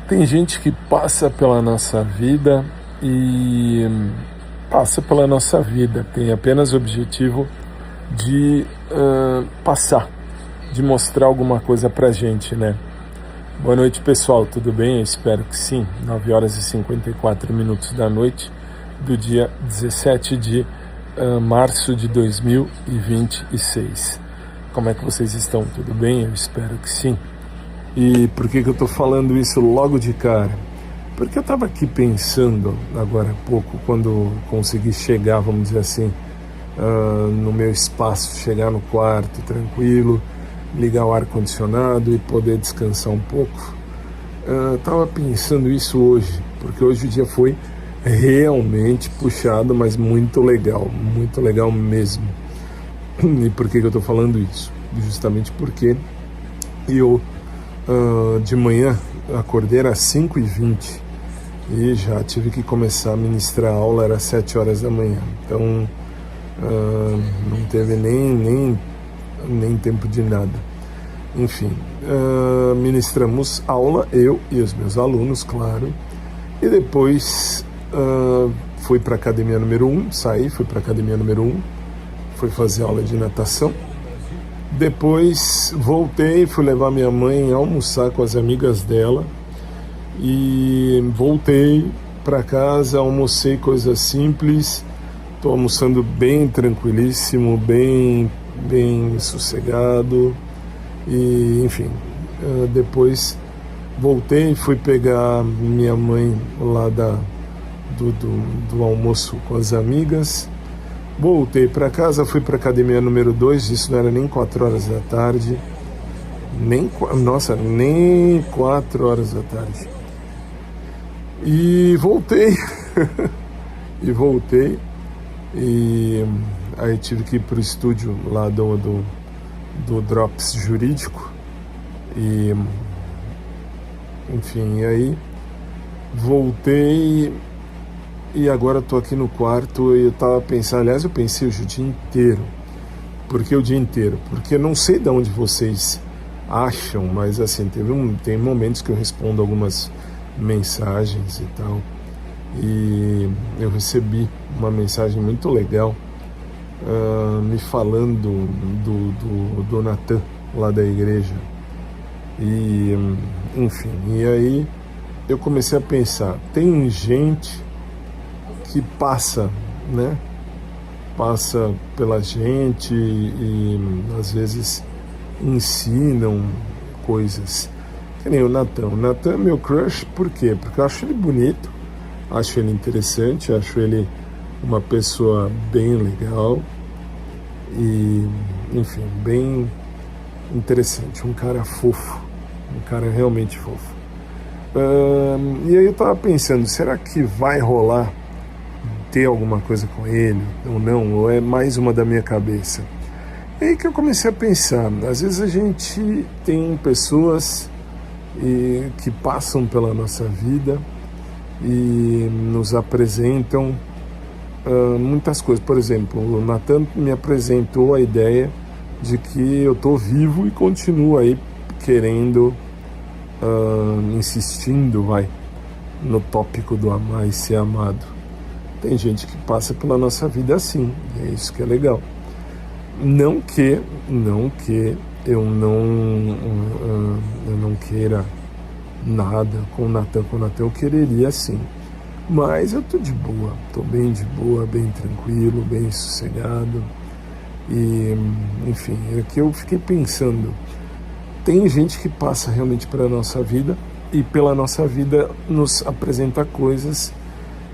Tem gente que passa pela nossa vida e passa pela nossa vida, tem apenas o objetivo de passar, de mostrar alguma coisa pra gente, né? Boa noite, pessoal, tudo bem? Eu espero que sim. 9 horas e 54 minutos da noite do dia 17 de março de 2026. Como é que vocês estão? Tudo bem? Eu espero que sim. E por que eu estou falando isso logo de cara? Porque eu estava aqui pensando agora há pouco, quando consegui chegar, vamos dizer assim, no meu espaço, chegar no quarto tranquilo, ligar o ar-condicionado e poder descansar um pouco. Estava pensando isso hoje, porque hoje o dia foi realmente puxado, mas muito legal mesmo. E por que eu estou falando isso? Justamente porque eu de manhã acordei às 5h20 e já tive que começar a ministrar a aula, era 7 horas da manhã, então não teve nem tempo de nada. Enfim, ministramos aula, eu e os meus alunos, claro, e depois fui para a academia número 1, fui para a academia número 1, fui fazer aula de natação. Depois voltei, fui levar minha mãe a almoçar com as amigas dela e voltei para casa, almocei coisas simples, estou almoçando bem tranquilíssimo, bem sossegado e enfim, depois voltei, fui pegar minha mãe lá do almoço com as amigas. Voltei para casa, fui para a academia número 2, isso não era nem 4 horas da tarde, nem 4 horas da tarde. E voltei, e aí tive que ir para o estúdio lá do Drops Jurídico, e enfim, e aí voltei. E agora estou aqui no quarto e eu estava pensando, aliás, eu pensei hoje o dia inteiro. Por que o dia inteiro? Porque eu não sei de onde vocês acham, mas assim, tem momentos que eu respondo algumas mensagens e tal. E eu recebi uma mensagem muito legal me falando do Natan, lá da igreja. E, enfim, e aí eu comecei a pensar, tem gente que passa pela gente e às vezes ensinam coisas. Que nem o Natan. O Natan é meu crush, por quê? Porque eu acho ele bonito, acho ele interessante, acho ele uma pessoa bem legal e, enfim, bem interessante, um cara fofo, um cara realmente fofo. E aí eu tava pensando, será que vai rolar ter alguma coisa com ele ou não, ou é mais uma da minha cabeça? É aí que eu comecei a pensar, às vezes a gente tem pessoas que passam pela nossa vida e nos apresentam muitas coisas. Por exemplo, o Natan me apresentou a ideia de que eu estou vivo e continuo aí querendo, insistindo, no tópico do amar e ser amado. Tem gente que passa pela nossa vida assim, e é isso que é legal. Não que eu não queira nada com o Natan. Com o Natan eu quereria sim, mas eu tô de boa, tô bem de boa, bem tranquilo, bem sossegado. E, enfim, é que eu fiquei pensando, tem gente que passa realmente pela nossa vida e pela nossa vida nos apresenta coisas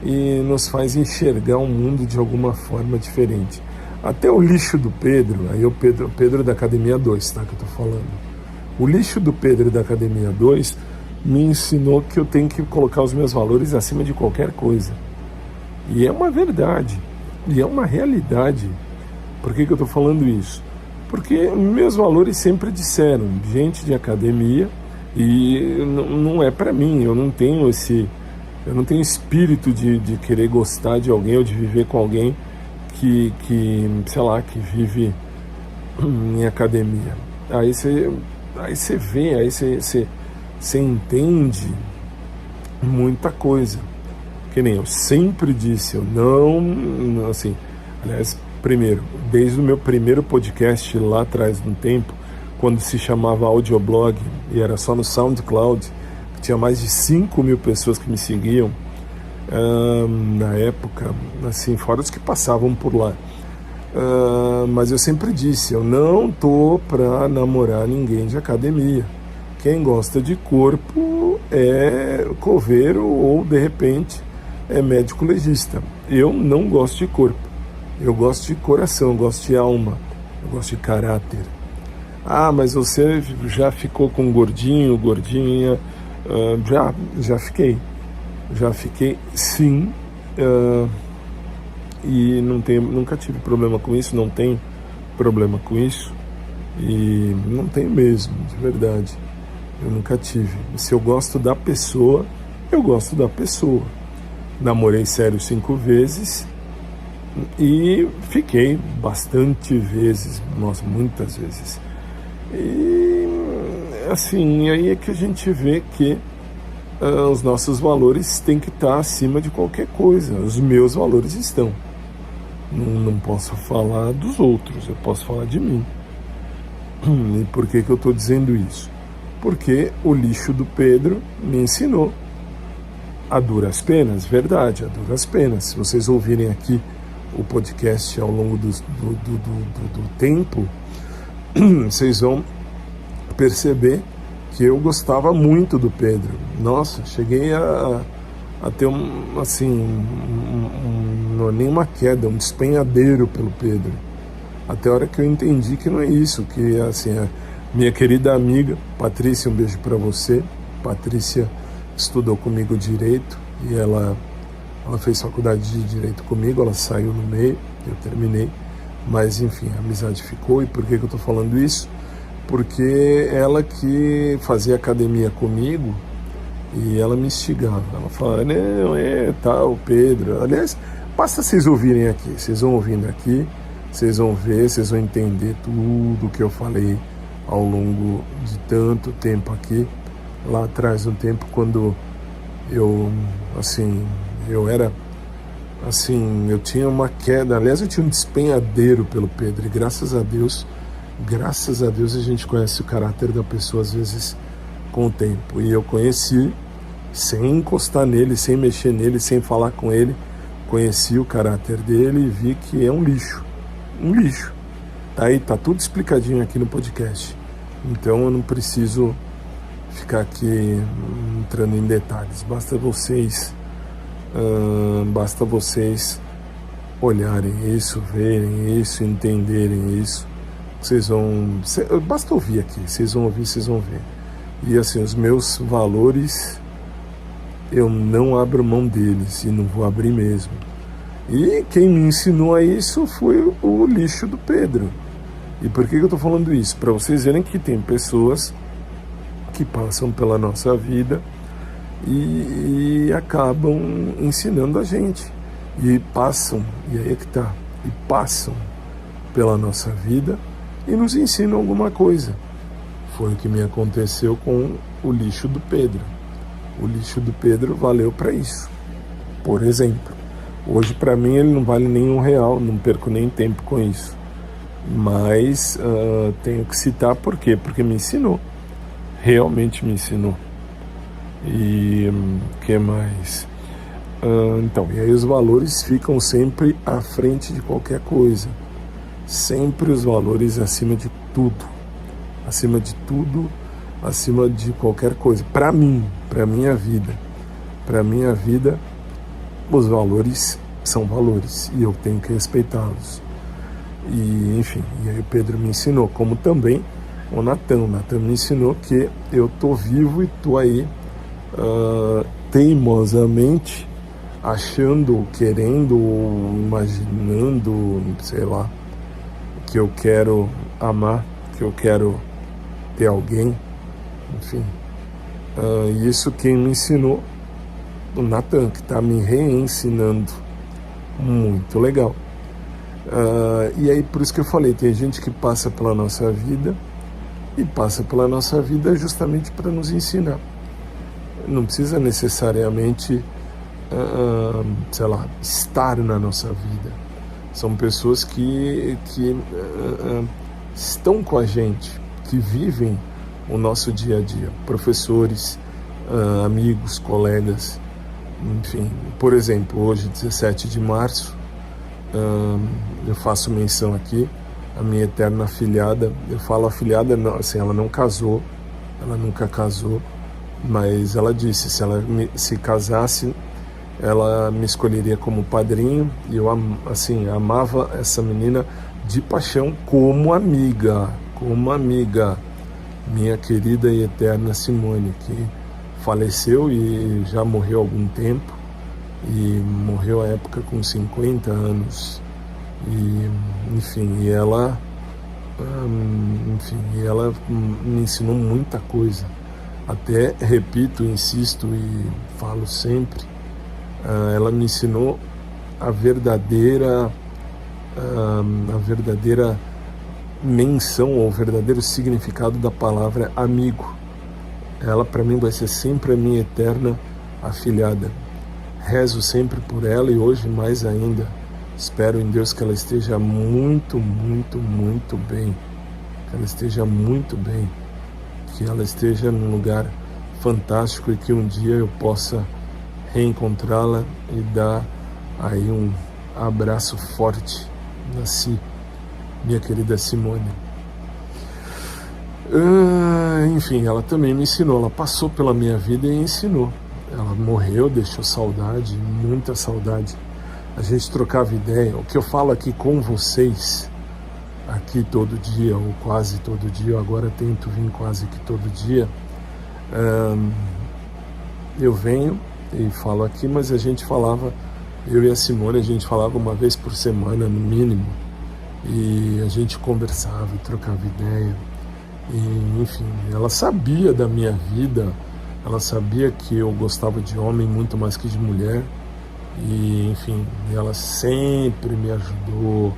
e nos faz enxergar o mundo de alguma forma diferente. Até o lixo do Pedro, aí o Pedro da Academia 2, tá, que eu tô falando. O lixo do Pedro da Academia 2 me ensinou que eu tenho que colocar os meus valores acima de qualquer coisa. E é uma verdade, e é uma realidade. Por que eu tô falando isso? Porque meus valores sempre disseram, gente de academia, e não é para mim, eu não tenho espírito de querer gostar de alguém ou de viver com alguém que sei lá, que vive em academia. Aí você vê, aí você entende muita coisa. Que nem eu sempre disse, eu não, assim, aliás, primeiro, desde o meu primeiro podcast lá atrás no tempo, quando se chamava Audioblog, e era só no SoundCloud, que tinha mais de 5.000 pessoas que me seguiam, na época, assim, fora os que passavam por lá. Mas eu sempre disse, eu não tô pra namorar ninguém de academia. Quem gosta de corpo é coveiro ou, de repente, é médico legista. Eu não gosto de corpo. Eu gosto de coração, eu gosto de alma, eu gosto de caráter. Ah, mas você já ficou com gordinho, gordinha? Já fiquei. Já fiquei, sim. E nunca tive problema com isso, não tenho problema com isso. E não tenho mesmo, de verdade. Eu nunca tive. Se eu gosto da pessoa, eu gosto da pessoa. Namorei sério 5 vezes e fiquei bastante vezes, nossa, muitas vezes. E assim, aí é que a gente vê que os nossos valores têm que estar acima de qualquer coisa. Os meus valores estão. Não posso falar dos outros, eu posso falar de mim. E por que eu estou dizendo isso? Porque o lixo do Pedro me ensinou. A duras penas, verdade, a duras penas. Se vocês ouvirem aqui o podcast ao longo do tempo, vocês vão perceber que eu gostava muito do Pedro. Nossa, cheguei a ter não é nem uma queda, um despenhadeiro pelo Pedro. Até a hora que eu entendi que não é isso, que assim, a minha querida amiga Patrícia, um beijo para você. Patrícia estudou comigo Direito e ela fez faculdade de Direito comigo, ela saiu no meio, eu terminei, mas enfim, a amizade ficou. E por que eu estou falando isso? Porque ela que fazia academia comigo e ela me instigava, ela falava, não, tal, Pedro, aliás, basta vocês ouvirem aqui, vocês vão ouvindo aqui, vocês vão ver, vocês vão entender tudo que eu falei ao longo de tanto tempo aqui. Lá atrás, no tempo, quando eu tinha uma queda, aliás, eu tinha um despenhadeiro pelo Pedro, e graças a Deus a gente conhece o caráter da pessoa, às vezes, com o tempo. E eu conheci, sem encostar nele, sem mexer nele, sem falar com ele, conheci o caráter dele e vi que é um lixo. Tá aí, tá tudo explicadinho aqui no podcast. Então eu não preciso ficar aqui entrando em detalhes. Basta vocês olharem isso, verem isso, entenderem isso. Basta ouvir aqui, vocês vão ouvir, vocês vão ver. E assim, os meus valores, eu não abro mão deles e não vou abrir mesmo. E quem me ensinou a isso foi o lixo do Pedro. E por que eu estou falando isso? Para vocês verem que tem pessoas que passam pela nossa vida e acabam ensinando a gente. E aí é que tá, e passam pela nossa vida e nos ensinam alguma coisa. Foi o que me aconteceu com o lixo do Pedro. O lixo do Pedro valeu para isso. Por exemplo, hoje para mim ele não vale nem R$1, não perco nem tempo com isso. Mas tenho que citar por quê? Porque me ensinou. Realmente me ensinou. E que mais? Então, e aí os valores ficam sempre à frente de qualquer coisa. Sempre os valores acima de tudo. Acima de tudo, acima de qualquer coisa. Para mim, para minha vida. Para minha vida, os valores são valores e eu tenho que respeitá-los. E, enfim, e aí o Pedro me ensinou, como também o Natan me ensinou que eu tô vivo e tô aí teimosamente achando, querendo, imaginando, sei lá, que eu quero amar, que eu quero ter alguém, enfim. Isso quem me ensinou, o Natan, que está me reensinando. Muito legal. E aí por isso que eu falei, tem gente que passa pela nossa vida e passa pela nossa vida justamente para nos ensinar. não precisa necessariamente, sei lá, estar na nossa vida. São pessoas que estão com a gente, que vivem o nosso dia a dia. Professores, amigos, colegas, enfim. Por exemplo, hoje, 17 de março, eu faço menção aqui, a minha eterna afilhada. Eu falo afilhada, não, assim, ela não casou, ela nunca casou, mas ela disse, se ela se casasse, ela me escolheria como padrinho, e eu, assim, amava essa menina de paixão como amiga, minha querida e eterna Simone, que faleceu e já morreu há algum tempo, e morreu à época com 50 anos, e enfim, ela me ensinou muita coisa, até, repito, insisto e falo sempre, ela me ensinou a verdadeira menção ou o verdadeiro significado da palavra amigo. Ela para mim vai ser sempre a minha eterna afilhada. Rezo sempre por ela e hoje mais ainda. Espero em Deus que ela esteja muito, muito, muito bem. Que ela esteja muito bem. Que ela esteja num lugar fantástico e que um dia eu possa reencontrá-la e dar aí um abraço forte na minha querida Simone. Enfim, ela também me ensinou, ela passou pela minha vida e ensinou. Ela morreu, deixou saudade, muita saudade. A gente trocava ideia. O que eu falo aqui com vocês, aqui todo dia, ou quase todo dia, eu agora tento vir quase que todo dia, eu venho e falo aqui, mas a gente falava, eu e a Simone, a gente falava uma vez por semana, no mínimo, e a gente conversava e trocava ideia, e enfim, ela sabia da minha vida, ela sabia que eu gostava de homem muito mais que de mulher, e enfim, ela sempre me ajudou,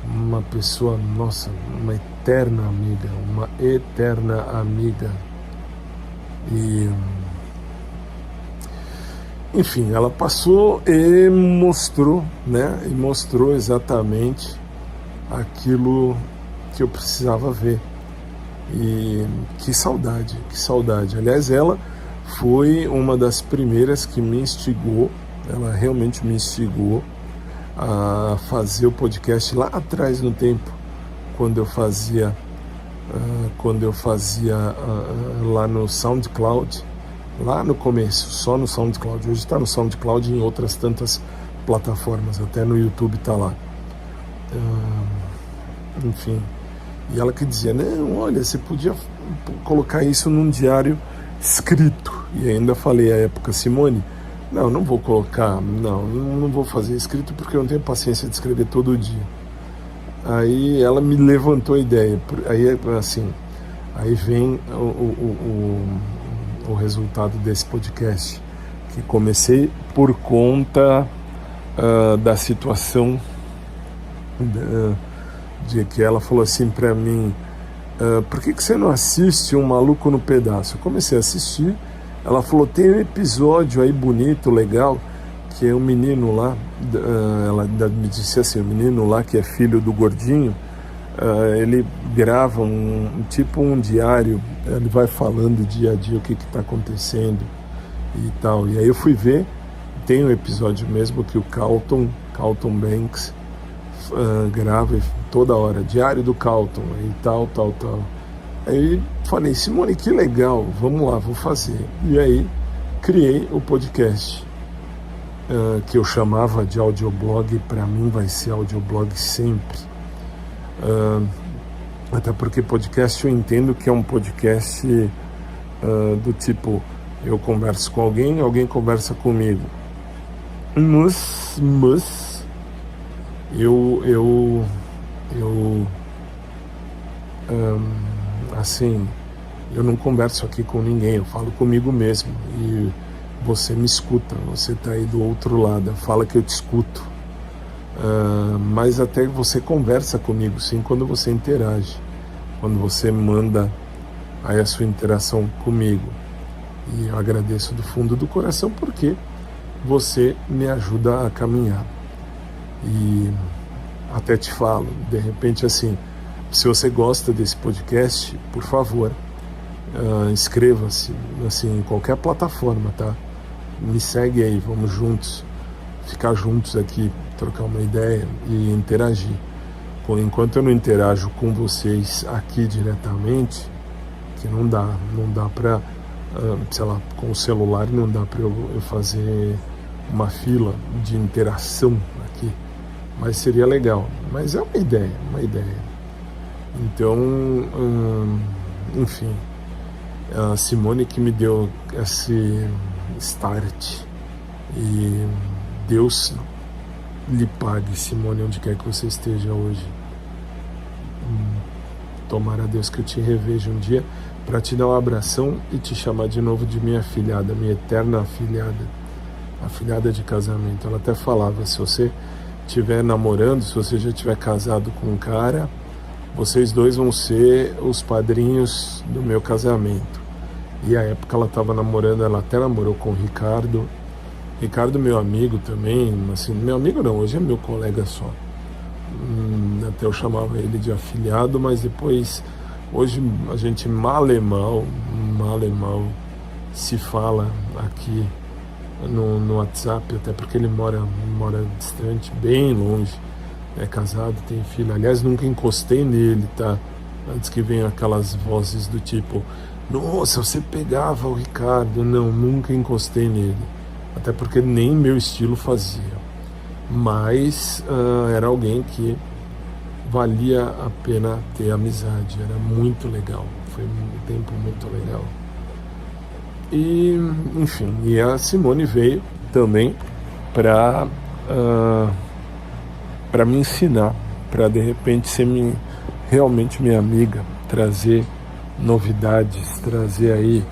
uma pessoa, nossa, uma eterna amiga, e enfim, ela passou e mostrou, né? E mostrou exatamente aquilo que eu precisava ver. E que saudade. Aliás, ela foi uma das primeiras que me instigou, ela realmente me instigou a fazer o podcast lá atrás no tempo, quando eu fazia lá no SoundCloud. Lá no começo, só no SoundCloud. Hoje está no SoundCloud e em outras tantas plataformas, até no YouTube está lá. Enfim, e ela que dizia, não, olha, você podia colocar isso num diário escrito. E ainda falei à época, Simone, não vou colocar, não vou fazer escrito porque eu não tenho paciência de escrever todo dia. Aí ela me levantou a ideia, aí vem o resultado desse podcast, que comecei por conta da situação de que ela falou assim para mim, por que você não assiste Um Maluco no Pedaço? Eu comecei a assistir, ela falou, tem um episódio aí bonito, legal, que é um menino lá, ela me disse assim, o menino lá que é filho do gordinho, ele grava um diário, ele vai falando dia a dia o que está acontecendo e tal. E aí eu fui ver, tem um episódio mesmo que o Carlton Banks grava toda hora, Diário do Carlton e tal. Aí falei, Simone, que legal, vamos lá, vou fazer. E aí criei o podcast, que eu chamava de audioblog, para mim vai ser audioblog sempre. Até porque podcast eu entendo que é um podcast do tipo, eu converso com alguém conversa comigo, mas eu assim, eu não converso aqui com ninguém, eu falo comigo mesmo e você me escuta, você está aí do outro lado, fala que eu te escuto. Mas até você conversa comigo, sim, quando você interage, quando você manda aí a sua interação comigo. E eu agradeço do fundo do coração porque você me ajuda a caminhar. E até te falo, de repente assim, se você gosta desse podcast, por favor, inscreva-se assim, em qualquer plataforma, tá? Me segue aí, vamos juntos, ficar juntos aqui, trocar uma ideia e interagir. Enquanto eu não interajo com vocês aqui diretamente, que não dá para, sei lá, com o celular não dá para eu fazer uma fila de interação aqui, mas seria legal. Mas é uma ideia. Então, enfim, a Simone que me deu esse start, e Deus lhe pague, Simone, onde quer que você esteja hoje. Tomara a Deus que eu te reveja um dia para te dar um abração e te chamar de novo de minha afilhada, minha eterna afilhada, afilhada de casamento. Ela até falava, se você estiver namorando, se você já estiver casado com um cara, vocês dois vão ser os padrinhos do meu casamento. E a época ela estava namorando, ela até namorou com o Ricardo, meu amigo também, assim, meu amigo não, hoje é meu colega só. Até eu chamava ele de afilhado, mas depois, hoje a gente mal e mal se fala aqui no WhatsApp, até porque ele mora distante, bem longe, é casado, tem filho. Aliás, nunca encostei nele, tá? Antes que venham aquelas vozes do tipo, nossa, você pegava o Ricardo. Não, nunca encostei nele, até porque nem meu estilo fazia. Mas era alguém que valia a pena ter amizade, era muito legal, foi um tempo muito legal. E, enfim, e a Simone veio também para me ensinar, para de repente ser realmente minha amiga, trazer novidades, trazer aí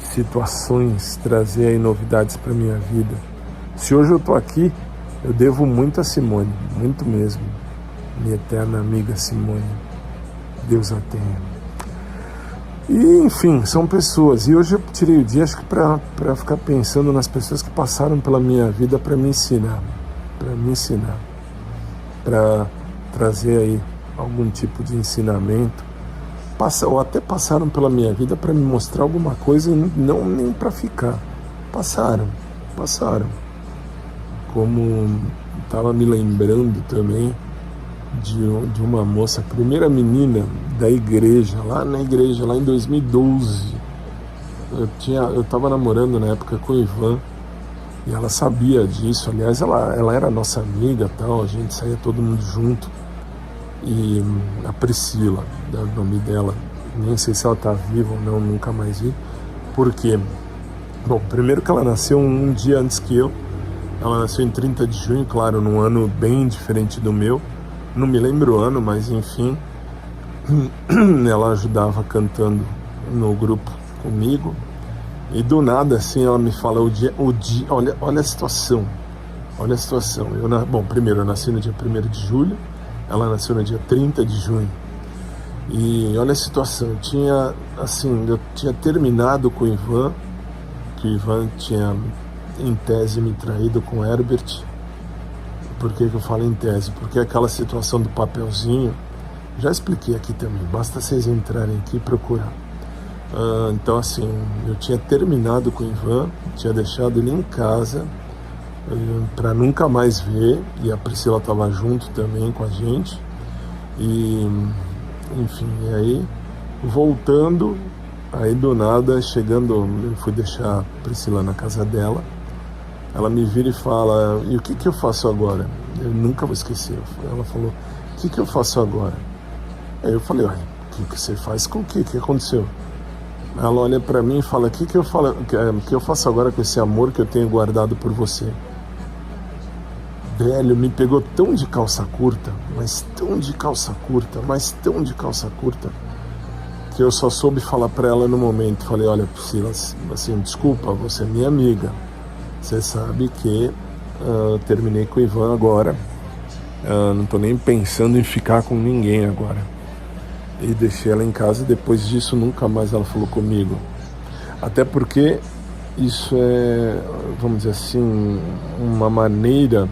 situações, trazer aí novidades para minha vida. Se hoje eu tô aqui, eu devo muito a Simone, muito mesmo, minha eterna amiga Simone, Deus a tenha. E, enfim, são pessoas, e hoje eu tirei o dia, acho que para ficar pensando nas pessoas que passaram pela minha vida para me ensinar, para trazer aí algum tipo de ensinamento, ou até passaram pela minha vida para me mostrar alguma coisa, não nem para ficar, passaram, como estava me lembrando também de uma moça, a primeira menina da igreja, lá em 2012, eu estava namorando na época com o Ivan, e ela sabia disso. Aliás, ela era nossa amiga, tal, a gente saía todo mundo junto. E a Priscila, o nome dela, nem sei se ela está viva ou não, nunca mais vi. Por quê? Bom, primeiro que ela nasceu um dia antes que eu. Ela nasceu em 30 de junho, claro, num ano bem diferente do meu. Não me lembro o ano, mas enfim. Ela ajudava cantando no grupo comigo. E do nada, assim, ela me fala o dia, olha a situação. Bom, primeiro, eu nasci no dia 1º de julho. Ela nasceu no dia 30 de junho. E olha a situação, eu tinha terminado com o Ivan, que o Ivan tinha, em tese, me traído com o Herbert. Por que eu falo em tese? Porque aquela situação do papelzinho, já expliquei aqui também, basta vocês entrarem aqui e procurar. Então, assim, eu tinha terminado com o Ivan, tinha deixado ele em casa, para nunca mais ver, e a Priscila estava junto também com a gente, e enfim, e aí voltando, aí do nada, chegando, eu fui deixar a Priscila na casa dela, ela me vira e fala, e o que eu faço agora? Eu nunca vou esquecer, ela falou, o que eu faço agora? Aí eu falei, o que você faz com o que aconteceu? Ela olha para mim e fala, o que eu faço agora com esse amor que eu tenho guardado por você? Velho, me pegou tão de calça curta, que eu só soube falar para ela no momento. Falei, olha, Priscila, assim, desculpa, você é minha amiga. Você sabe que terminei com o Ivan agora. Não tô nem pensando em ficar com ninguém agora. E deixei ela em casa, depois disso nunca mais ela falou comigo. Até porque isso é, vamos dizer assim, uma maneira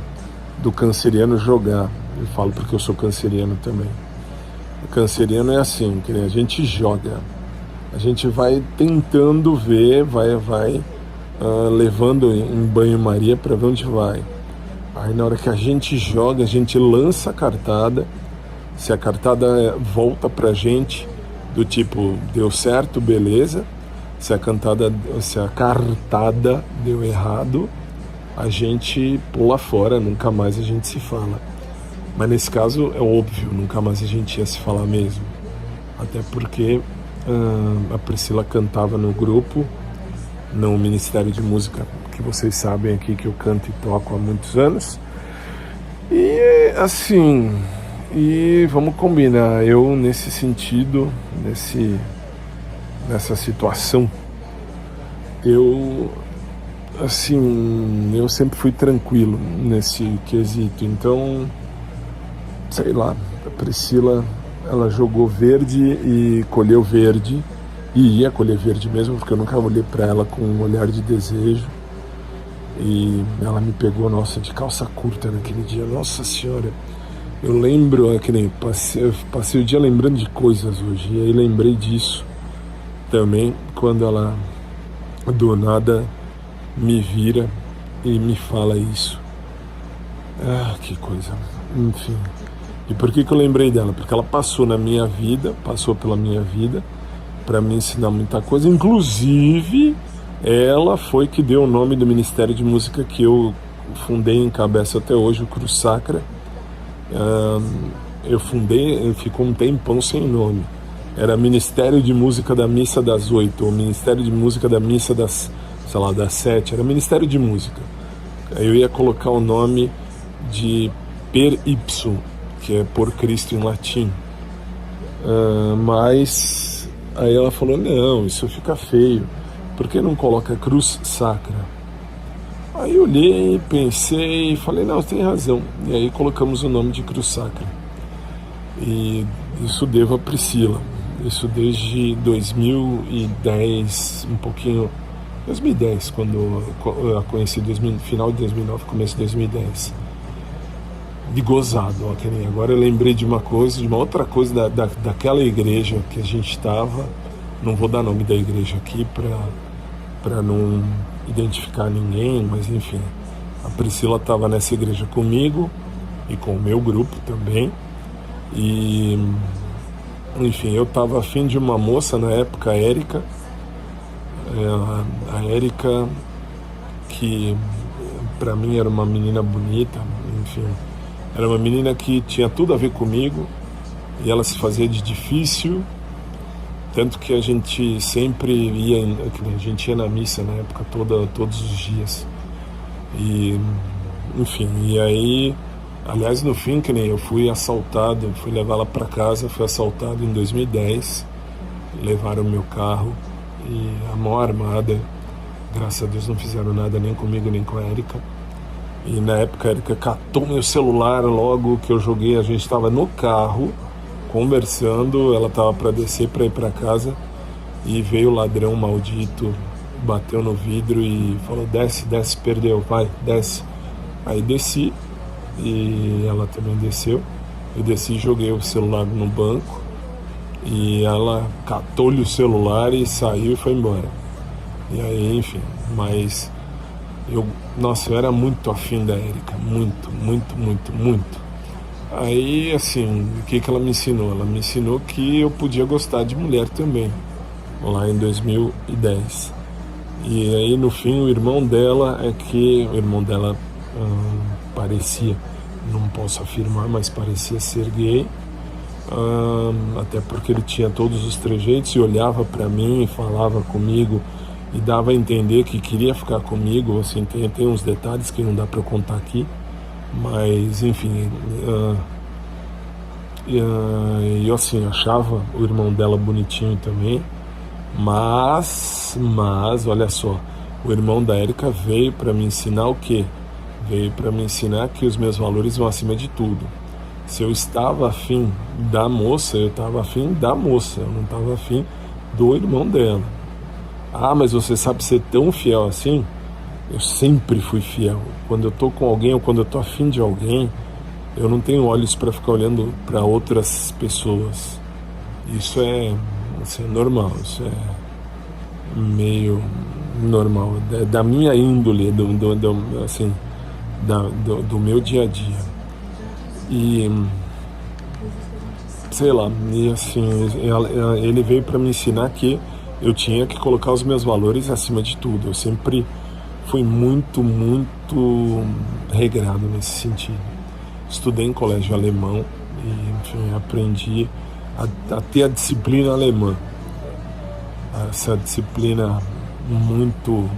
do canceriano jogar. Eu falo porque eu sou canceriano também. O canceriano é assim, que a gente joga. A gente vai tentando ver, vai levando em banho-maria para ver onde vai. Aí na hora que a gente joga, a gente lança a cartada. Se a cartada volta pra gente do tipo, deu certo, beleza. Se a cartada deu errado, a gente pula fora, nunca mais a gente se fala. Mas nesse caso é óbvio, nunca mais a gente ia se falar mesmo. Até porque a Priscila cantava no grupo, no Ministério de Música, que vocês sabem aqui que eu canto e toco há muitos anos. E assim, e vamos combinar, eu nesse sentido, nessa situação, eu sempre fui tranquilo nesse quesito. Então, sei lá, a Priscila, ela jogou verde e colheu verde, e ia colher verde mesmo, porque eu nunca olhei para ela com um olhar de desejo. E ela me pegou, nossa, de calça curta naquele dia, nossa senhora. Eu lembro, que nem passei o dia lembrando de coisas hoje, e aí lembrei disso também, quando ela do nada me vira e me fala isso. Que coisa, enfim. E por que eu lembrei dela? Porque ela passou pela minha vida, para me ensinar muita coisa, inclusive ela foi que deu o nome do Ministério de Música que eu fundei e encabeço até hoje, o Cruz Sacra. Eu ficou um tempão sem nome. Era Ministério de Música da Missa das 8, ou Ministério de Música da Missa das 7, era Ministério de Música. Aí eu ia colocar o nome de Per Ipsum, que é por Cristo em latim. Mas aí ela falou, não, isso fica feio, por que não coloca Cruz Sacra? Aí eu olhei, pensei e falei, não, tem razão. E aí colocamos o nome de Cruz Sacra. E isso devo a Priscila. Isso desde 2010, 2010, quando eu a conheci, final de 2009, começo de 2010. De gozado, que nem agora eu lembrei de uma outra coisa daquela igreja que a gente estava. Não vou dar nome da igreja aqui para não identificar ninguém, mas enfim, a Priscila estava nessa igreja comigo e com o meu grupo também, e enfim, eu estava afim de uma moça na época, a Érica, que para mim era uma menina bonita, enfim, era uma menina que tinha tudo a ver comigo, e ela se fazia de difícil, tanto que a gente sempre ia na missa na época todos os dias. E, enfim, e aí, aliás, no fim, que nem eu fui assaltado, fui levar ela para casa, fui assaltado em 2010, levaram o meu carro, e a mão armada, graças a Deus não fizeram nada nem comigo nem com a Érica. E na época a Érica catou meu celular logo que eu joguei, a gente estava no carro, conversando, ela estava para descer para ir para casa e veio o ladrão maldito, bateu no vidro e falou, desce, perdeu, vai, desce. Aí desci e ela também desceu, eu desci e joguei o celular no banco e ela catou-lhe o celular e saiu e foi embora. E aí, enfim, mas eu era muito afim da Érica, muito. Aí, assim, o que ela me ensinou? Ela me ensinou que eu podia gostar de mulher também, lá em 2010. E aí, no fim, o irmão dela parecia, não posso afirmar, mas parecia ser gay, até porque ele tinha todos os trejeitos e olhava para mim e falava comigo e dava a entender que queria ficar comigo, assim, tem uns detalhes que não dá para eu contar aqui. Mas, enfim, eu assim, achava o irmão dela bonitinho também, mas, olha só, o irmão da Érica veio para me ensinar o quê? Veio para me ensinar que os meus valores vão acima de tudo. Se eu estava afim da moça, eu estava afim da moça, eu não estava afim do irmão dela. Ah, mas você sabe ser tão fiel assim? Eu sempre fui fiel. Quando eu tô com alguém ou quando eu tô afim de alguém, eu não tenho olhos para ficar olhando para outras pessoas. Isso é normal, isso é meio normal, da minha índole, assim, do meu dia a dia. E sei lá, e assim, ele veio para me ensinar que eu tinha que colocar os meus valores acima de tudo. Eu sempre fui muito, muito regrado nesse sentido. Estudei em colégio alemão e, enfim, aprendi a ter a disciplina alemã. Essa disciplina muito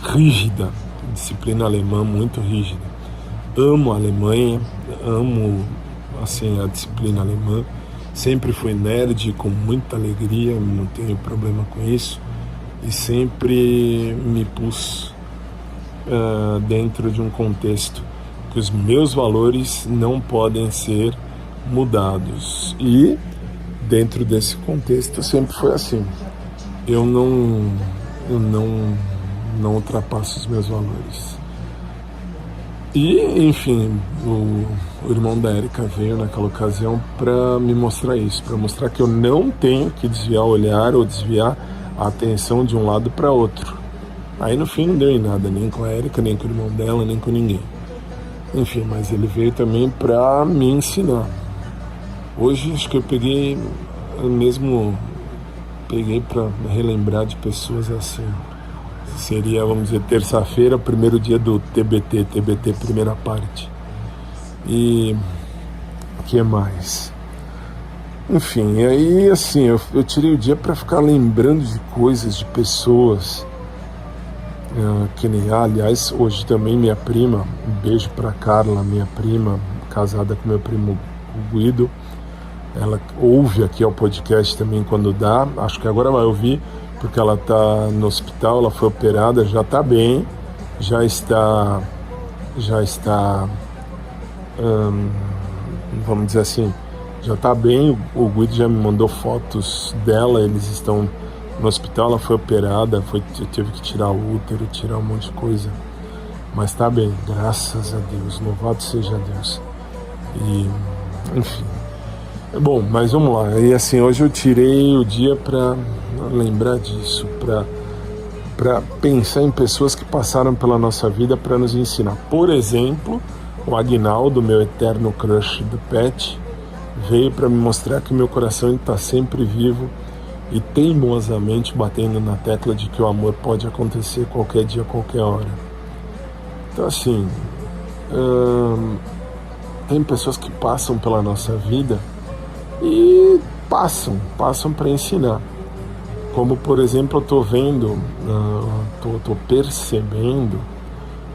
rígida, disciplina alemã muito rígida. Amo a Alemanha, amo assim, a disciplina alemã. Sempre fui nerd com muita alegria, não tenho problema com isso. E sempre me pus dentro de um contexto que os meus valores não podem ser mudados. E dentro desse contexto sempre foi assim. Eu não ultrapasso os meus valores. E, enfim, o irmão da Érica veio naquela ocasião para me mostrar isso, para mostrar que eu não tenho que desviar o olhar ou desviar a atenção de um lado para outro. Aí no fim não deu em nada, nem com a Érica, nem com o irmão dela, nem com ninguém. Enfim, mas ele veio também para me ensinar. Hoje acho que eu peguei para relembrar de pessoas assim. Seria, vamos dizer, terça-feira, primeiro dia do TBT primeira parte. E o que mais? Enfim, e aí assim, eu tirei o dia para ficar lembrando de coisas, de pessoas. Que nem, aliás, hoje também minha prima, um beijo para Carla, minha prima, casada com meu primo Guido. Ela ouve aqui ao podcast também quando dá, acho que agora vai ouvir, porque ela está no hospital, ela foi operada, já está bem, já está, vamos dizer assim, já está bem. O Guido já me mandou fotos dela, eles estão no hospital, ela foi operada, teve que tirar o útero, tirar um monte de coisa, mas está bem, graças a Deus, louvado seja Deus. E, enfim. Bom, mas vamos lá. E assim, hoje eu tirei o dia para lembrar disso, para pensar em pessoas que passaram pela nossa vida para nos ensinar. Por exemplo, o Aguinaldo, meu eterno crush do Pet, veio para me mostrar que meu coração está sempre vivo e teimosamente batendo na tecla de que o amor pode acontecer qualquer dia, qualquer hora. Então assim, tem pessoas que passam pela nossa vida e passam para ensinar. Como, por exemplo, eu estou vendo, estou percebendo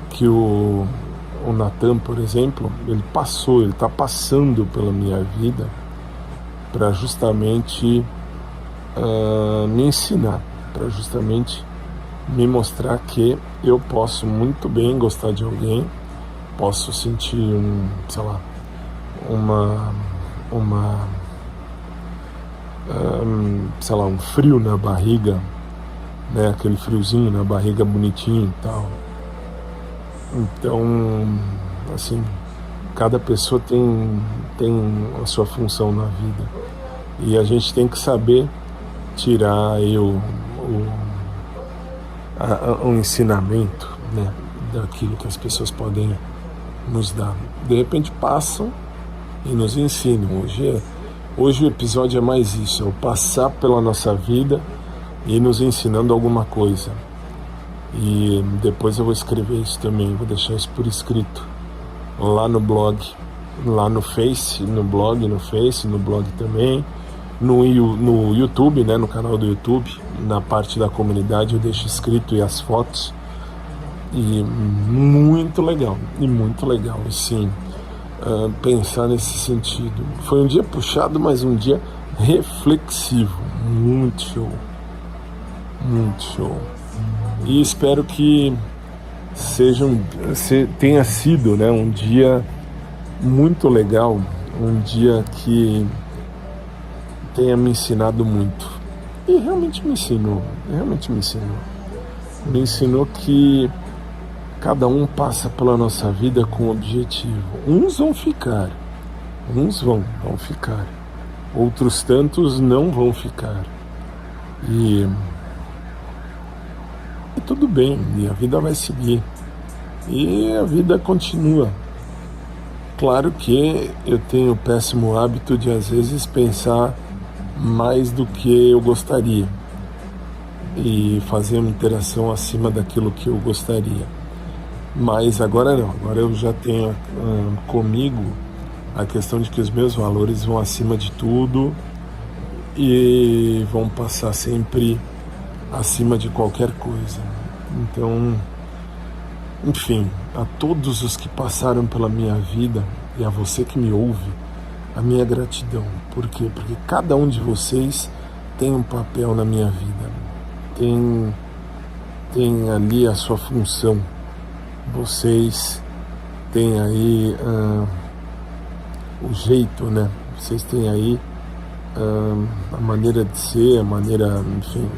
que o Natan, por exemplo, ele está passando pela minha vida para justamente me ensinar, para justamente me mostrar que eu posso muito bem gostar de alguém, posso sentir um frio na barriga, né? Aquele friozinho na barriga bonitinho e tal. Então, assim, cada pessoa tem a sua função na vida e a gente tem que saber tirar aí o ensinamento, né, daquilo que as pessoas podem nos dar. De repente passam e nos ensinam. Hoje o episódio é mais isso, é o passar pela nossa vida e nos ensinando alguma coisa. E depois eu vou escrever isso também, vou deixar isso por escrito lá no blog, lá no Face, no blog também, no YouTube, né, no canal do YouTube, na parte da comunidade eu deixo escrito e as fotos. E muito legal, sim. Pensar nesse sentido. Foi um dia puxado, mas um dia reflexivo. Muito show. E espero que tenha sido, né, um dia muito legal, um dia que tenha me ensinado muito. E realmente me ensinou. Me ensinou que cada um passa pela nossa vida com um objetivo. Uns vão ficar, uns vão ficar. Outros tantos não vão ficar. E tudo bem, e a vida vai seguir. E a vida continua. Claro que eu tenho o péssimo hábito de às vezes pensar mais do que eu gostaria e fazer uma interação acima daquilo que eu gostaria. Mas agora não, agora eu já tenho comigo a questão de que os meus valores vão acima de tudo e vão passar sempre acima de qualquer coisa. Então, enfim, a todos os que passaram pela minha vida e a você que me ouve, a minha gratidão. Por quê? Porque cada um de vocês tem um papel na minha vida, tem ali a sua função. Vocês têm aí o jeito, né? Vocês têm aí a maneira de ser, a maneira, enfim.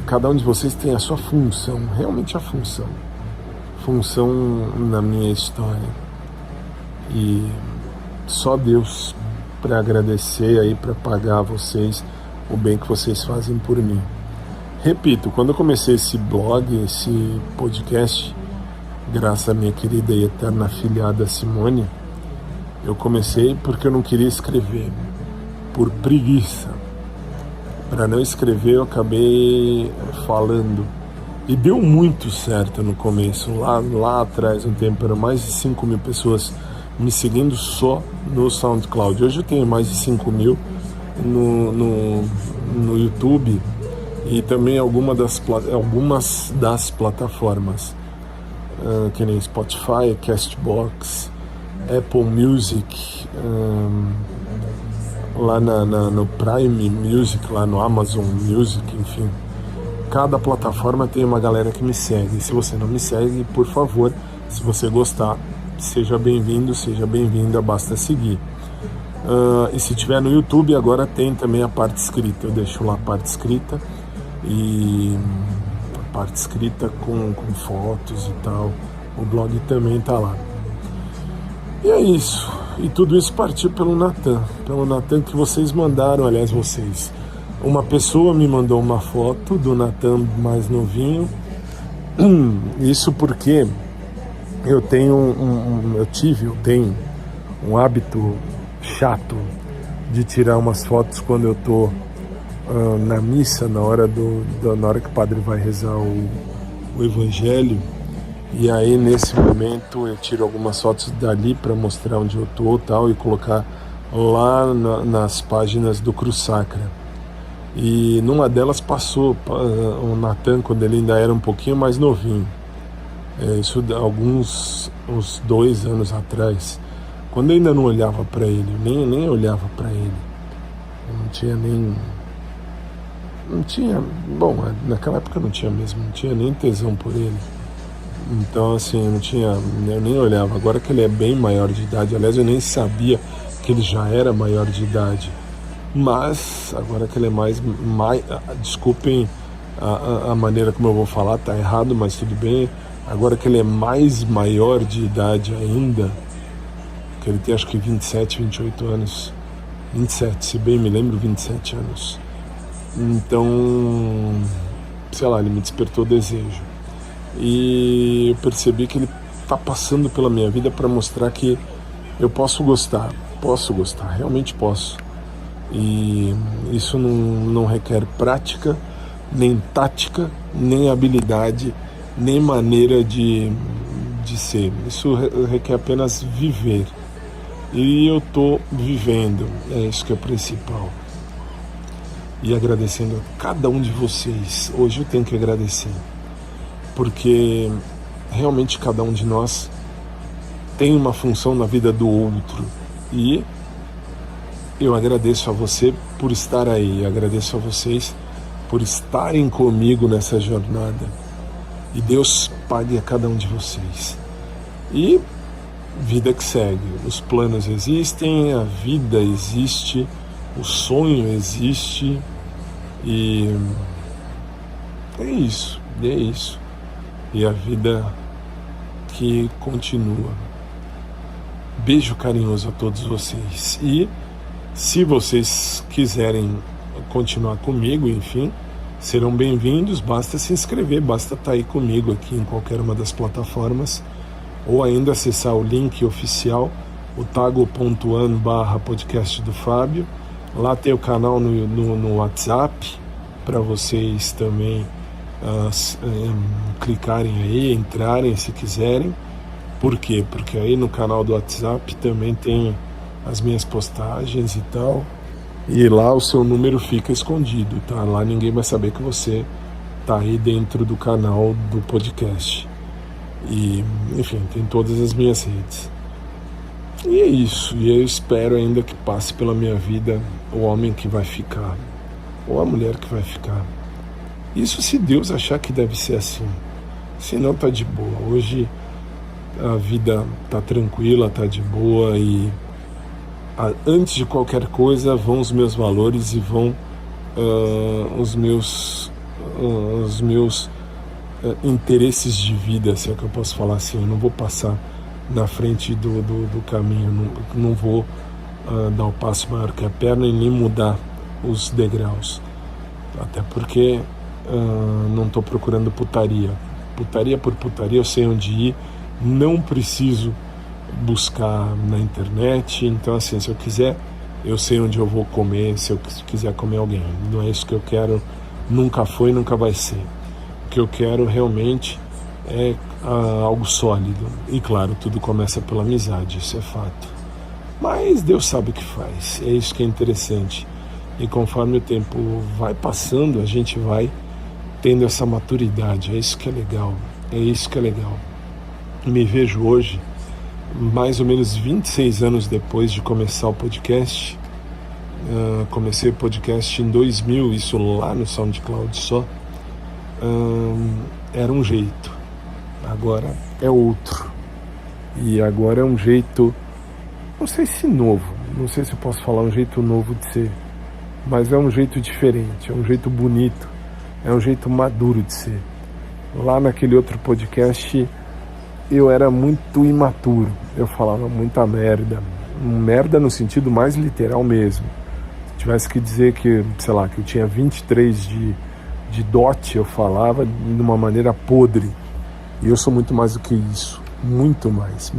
Cada um de vocês tem a sua função, realmente a função na minha história. E só Deus para agradecer aí, para pagar a vocês o bem que vocês fazem por mim. Repito, quando eu comecei esse blog, esse podcast, graças à minha querida e eterna afilhada Simone, eu comecei porque eu não queria escrever, por preguiça. Para não escrever, eu acabei falando. E deu muito certo no começo. Lá atrás, um tempo, eram mais de 5 mil pessoas me seguindo só no SoundCloud. Hoje eu tenho mais de 5 mil no YouTube e também algumas das plataformas, que nem Spotify, Castbox, Apple Music, lá no Prime Music, lá no Amazon Music, enfim. Cada plataforma tem uma galera que me segue. Se você não me segue, por favor, se você gostar, seja bem-vindo, seja bem-vinda, basta seguir. E se tiver no YouTube, agora tem também a parte escrita. Eu deixo lá a parte escrita, e a parte escrita com fotos e tal. O blog também tá lá. E é isso. E tudo isso partiu pelo Natan que vocês mandaram, aliás, vocês. Uma pessoa me mandou uma foto do Natan mais novinho. Isso porque eu tenho tenho um hábito chato de tirar umas fotos quando eu tô na missa, na hora que o padre vai rezar o evangelho. E aí nesse momento eu tiro algumas fotos dali para mostrar onde eu tô tal, e colocar lá nas páginas do Cruz Sacra. E numa delas passou o Natan quando ele ainda era um pouquinho mais novinho. Isso uns 2 anos atrás, quando eu ainda não olhava para ele, nem olhava para ele. Eu não tinha, bom, naquela época eu não tinha nem tesão por ele. Então assim, eu nem olhava. Agora que ele é bem maior de idade, aliás, eu nem sabia que ele já era maior de idade. Mas agora que ele é mais desculpem a maneira como eu vou falar, tá errado, mas tudo bem. Agora que ele é mais maior de idade ainda, que ele tem acho que 27, 28 anos, 27, se bem me lembro, 27 anos. Então, sei lá, ele me despertou desejo. E eu percebi que ele tá passando pela minha vida para mostrar que eu posso gostar, realmente posso. E isso não requer prática, nem tática, nem habilidade, nem maneira de ser. Isso requer apenas viver. E eu tô vivendo, é isso que é o principal. E agradecendo a cada um de vocês. Hoje eu tenho que agradecer, porque realmente cada um de nós tem uma função na vida do outro. E eu agradeço a você por estar aí, agradeço a vocês por estarem comigo nessa jornada. E Deus pague a cada um de vocês. E vida que segue. Os planos existem, a vida existe, o sonho existe, E é isso, é isso. E a vida que continua. Beijo carinhoso a todos vocês. E se vocês quiserem continuar comigo, enfim, serão bem-vindos. Basta se inscrever, basta estar aí comigo aqui em qualquer uma das plataformas, ou ainda acessar o link oficial, o tago.an/podcast do Fábio. Lá tem o canal no WhatsApp, para vocês também clicarem aí, entrarem se quiserem. Por quê? Porque aí no canal do WhatsApp também tem as minhas postagens e tal, e lá o seu número fica escondido, tá? Lá ninguém vai saber que você tá aí dentro do canal do podcast. E, enfim, tem todas as minhas redes. E é isso, e eu espero ainda que passe pela minha vida o homem que vai ficar, ou a mulher que vai ficar. Isso se Deus achar que deve ser assim. Se não, tá de boa. Hoje a vida tá tranquila, tá de boa, e antes de qualquer coisa vão os meus valores e vão os meus interesses de vida, se é que eu posso falar assim. Eu não vou passar na frente do caminho, não vou dar o passo maior que a perna e nem mudar os degraus, até porque não estou procurando putaria por putaria. Eu sei onde ir, não preciso buscar na internet. Então, assim, se eu quiser, eu sei onde eu vou comer, se eu quiser comer alguém. Não é isso que eu quero, nunca foi, nunca vai ser. O que eu quero realmente é algo sólido. E claro, tudo começa pela amizade, isso é fato. Mas Deus sabe o que faz, é isso que é interessante. E conforme o tempo vai passando, a gente vai tendo essa maturidade. É isso que é legal, é isso que é legal. Me vejo hoje, mais ou menos 26 anos depois de começar o podcast. Comecei o podcast em 2000, isso lá no SoundCloud só. Era um jeito, agora é outro. E agora é um jeito, não sei se novo, não sei se eu posso falar um jeito novo de ser, mas é um jeito diferente, é um jeito bonito, é um jeito maduro de ser. Lá naquele outro podcast eu era muito imaturo, eu falava muita merda no sentido mais literal mesmo. Se tivesse que dizer que, sei lá, que eu tinha 23 de dote, eu falava de uma maneira podre. E eu sou muito mais do que isso, muito mais.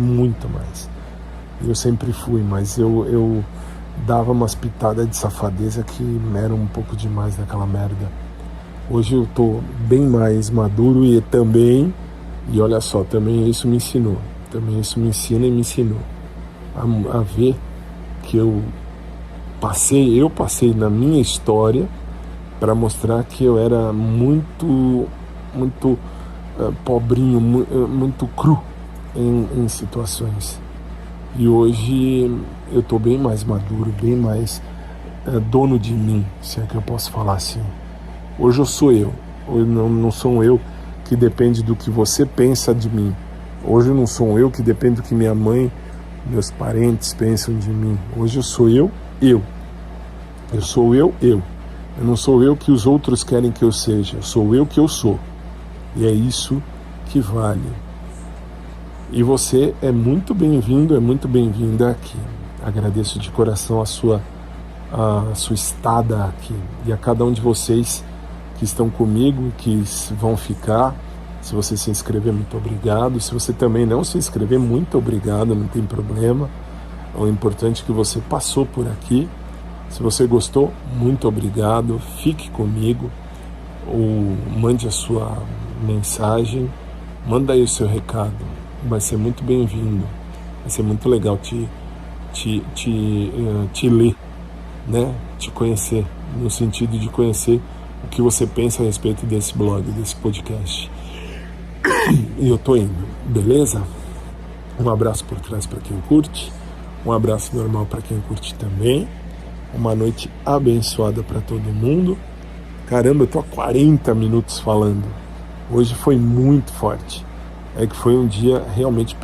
Eu sempre fui, mas eu dava umas pitadas de safadeza que eram um pouco demais daquela merda. Hoje eu tô bem mais maduro e também, e olha só, também isso me ensinou. Também isso me ensina e me ensinou a ver que eu passei na minha história para mostrar que eu era muito pobrinho, muito cru em situações. E hoje eu estou bem mais maduro, bem mais dono de mim, se é que eu posso falar assim. Hoje eu sou eu. Hoje não sou um eu que depende do que você pensa de mim. Hoje eu não sou um eu que depende do que minha mãe, meus parentes pensam de mim. Hoje eu sou eu. Eu sou eu. Eu não sou eu que os outros querem que eu seja. Eu sou eu que eu sou. E é isso que vale. E você é muito bem-vindo, é muito bem-vinda aqui. Agradeço de coração a sua estada aqui. E a cada um de vocês que estão comigo, que vão ficar. Se você se inscrever, muito obrigado. Se você também não se inscrever, muito obrigado, não tem problema. O importante é que você passou por aqui. Se você gostou, muito obrigado. Fique comigo, ou mande a sua mensagem, manda aí o seu recado. Vai ser muito bem-vindo. Vai ser muito legal te ler, né? Te conhecer, no sentido de conhecer o que você pensa a respeito desse blog, desse podcast. E eu tô indo, beleza? Um abraço por trás para quem curte, um abraço normal para quem curte também. Uma noite abençoada para todo mundo. Caramba, eu tô há 40 minutos falando. Hoje foi muito forte. É que foi um dia realmente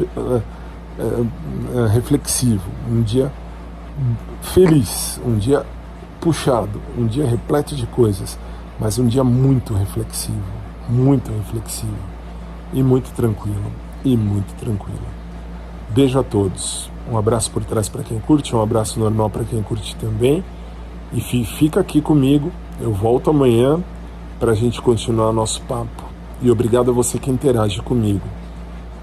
reflexivo, um dia feliz, um dia puxado, um dia repleto de coisas. mas um dia muito reflexivo e muito tranquilo, Beijo a todos, um abraço por trás para quem curte, um abraço normal para quem curte também, e fica aqui comigo, eu volto amanhã para a gente continuar nosso papo, e obrigado a você que interage comigo.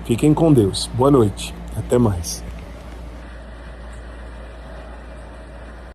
Fiquem com Deus, boa noite, até mais.